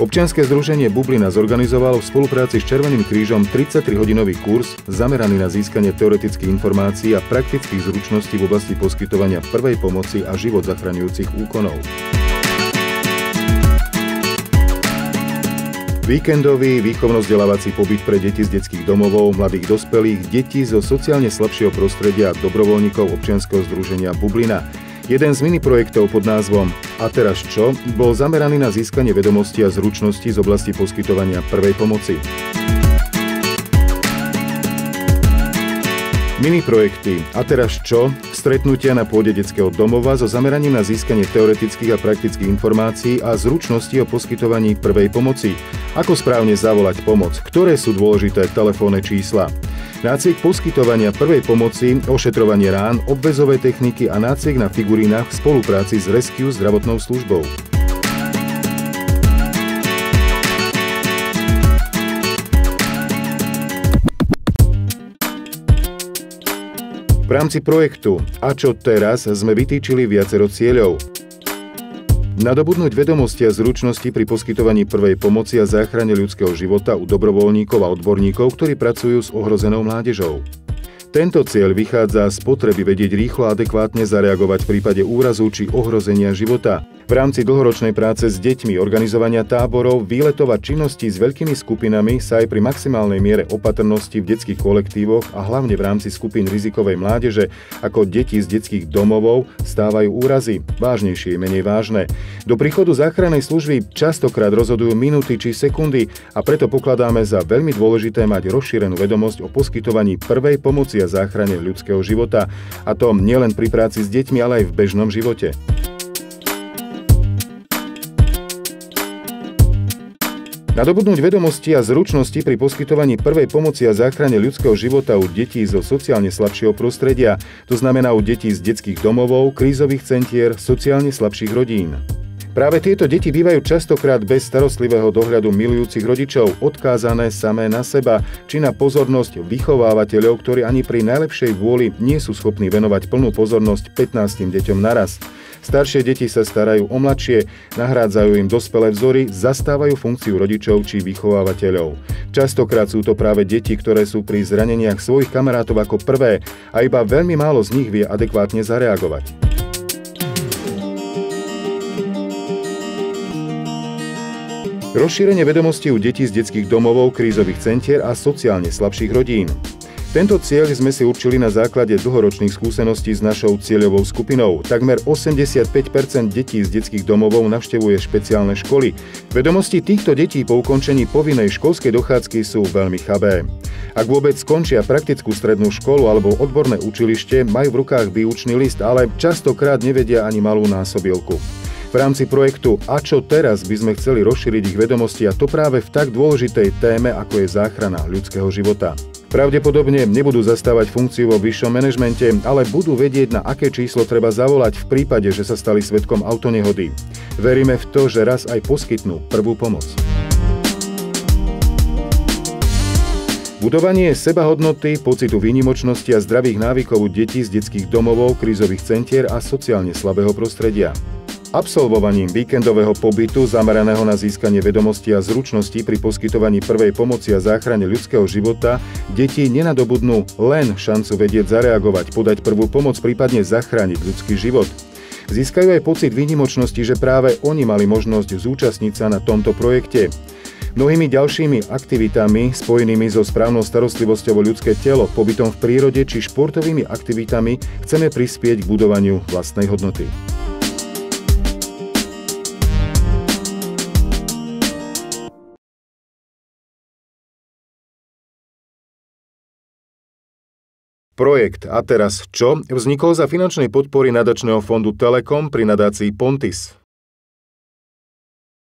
Občianske združenie Bublina zorganizovalo v spolupráci s Červeným krížom 33-hodinový kurz zameraný na získanie teoretických informácií a praktických zručností v oblasti poskytovania prvej pomoci a život zachraňujúcich úkonov. Víkendový výchovno-vzdelávací pobyt pre deti z detských domovov, mladých dospelých, detí zo sociálne slabšieho prostredia a dobrovoľníkov občianskeho združenia Bublina. Jeden z miniprojektov pod názvom A teraz čo? Bol zameraný na získanie vedomostí a zručností z oblasti poskytovania prvej pomoci. Miniprojekty A teraz čo? Stretnutia na pôde detského domova so zameraním na získanie teoretických a praktických informácií a zručností o poskytovaní prvej pomoci. Ako správne zavolať pomoc? Ktoré sú dôležité telefónne čísla? Nácvik poskytovania prvej pomoci, ošetrovanie rán, obväzové techniky a nácvik na figurínach v spolupráci s Rescue zdravotnou službou. V rámci projektu A čo teraz sme vytýčili viacero cieľov. Nadobudnúť vedomosti a zručnosti pri poskytovaní prvej pomoci a záchrane ľudského života u dobrovoľníkov a odborníkov, ktorí pracujú s ohrozenou mládežou. Tento cieľ vychádza z potreby vedieť rýchlo a adekvátne zareagovať v prípade úrazu či ohrozenia života. V rámci dlhoročnej práce s deťmi, organizovania táborov, výletov a činností s veľkými skupinami sa aj pri maximálnej miere opatrnosti v detských kolektívoch a hlavne v rámci skupín rizikovej mládeže, ako deti z detských domovov, stávajú úrazy, vážnejšie i menej vážne. Do príchodu záchrannej služby častokrát rozhodujú minúty či sekundy a preto pokladáme za veľmi dôležité mať rozšírenú vedomosť o poskytovaní prvej pomoci a záchrane ľudského života, a to nielen pri práci s deťmi, ale aj v bežnom živote. Nadobudnúť vedomosti a zručnosti pri poskytovaní prvej pomoci a záchrane ľudského života u detí zo sociálne slabšieho prostredia, to znamená u detí z detských domovov, krízových centier, sociálne slabších rodín. Práve tieto deti bývajú častokrát bez starostlivého dohľadu milujúcich rodičov, odkázané samé na seba, či na pozornosť vychovávateľov, ktorí ani pri najlepšej vôli nie sú schopní venovať plnú pozornosť 15 deťom naraz. Staršie deti sa starajú o mladšie, nahrádzajú im dospelé vzory, zastávajú funkciu rodičov či vychovávateľov. Častokrát sú to práve deti, ktoré sú pri zraneniach svojich kamarátov ako prvé a iba veľmi málo z nich vie adekvátne zareagovať. Rozšírenie vedomostí u detí z detských domovov, krízových centier a sociálne slabších rodín. Tento cieľ sme si určili na základe dlhoročných skúseností s našou cieľovou skupinou. Takmer 85% detí z detských domovov navštevuje špeciálne školy. Vedomosti týchto detí po ukončení povinnej školskej dochádzky sú veľmi chabé. Ak vôbec skončia praktickú strednú školu alebo odborné učilište, majú v rukách výučný list, ale častokrát nevedia ani malú násobielku. V rámci projektu A čo teraz by sme chceli rozšíriť ich vedomosti, a to práve v tak dôležitej téme, ako je záchrana ľudského života. Pravdepodobne nebudú zastávať funkciu vo vyššom manažmente, ale budú vedieť, na aké číslo treba zavolať v prípade, že sa stali svedkom autonehody. Veríme v to, že raz aj poskytnú prvú pomoc. Budovanie sebahodnoty, pocitu výnimočnosti a zdravých návykov u detí z detských domovov, krízových centier a sociálne slabého prostredia. Absolvovaním víkendového pobytu zameraného na získanie vedomostí a zručností pri poskytovaní prvej pomoci a záchrane ľudského života deti nenadobudnú len šancu vedieť zareagovať, podať prvú pomoc, prípadne zachrániť ľudský život. Získajú aj pocit výnimočnosti, že práve oni mali možnosť zúčastniť sa na tomto projekte. Mnohými ďalšími aktivitami spojenými so správnou starostlivosťou o ľudské telo, pobytom v prírode či športovými aktivitami chceme prispieť k budovaniu vlastnej hodnoty. Projekt A teraz čo? Vznikol za finančnej podpory nadačného fondu Telekom pri nadácii Pontis.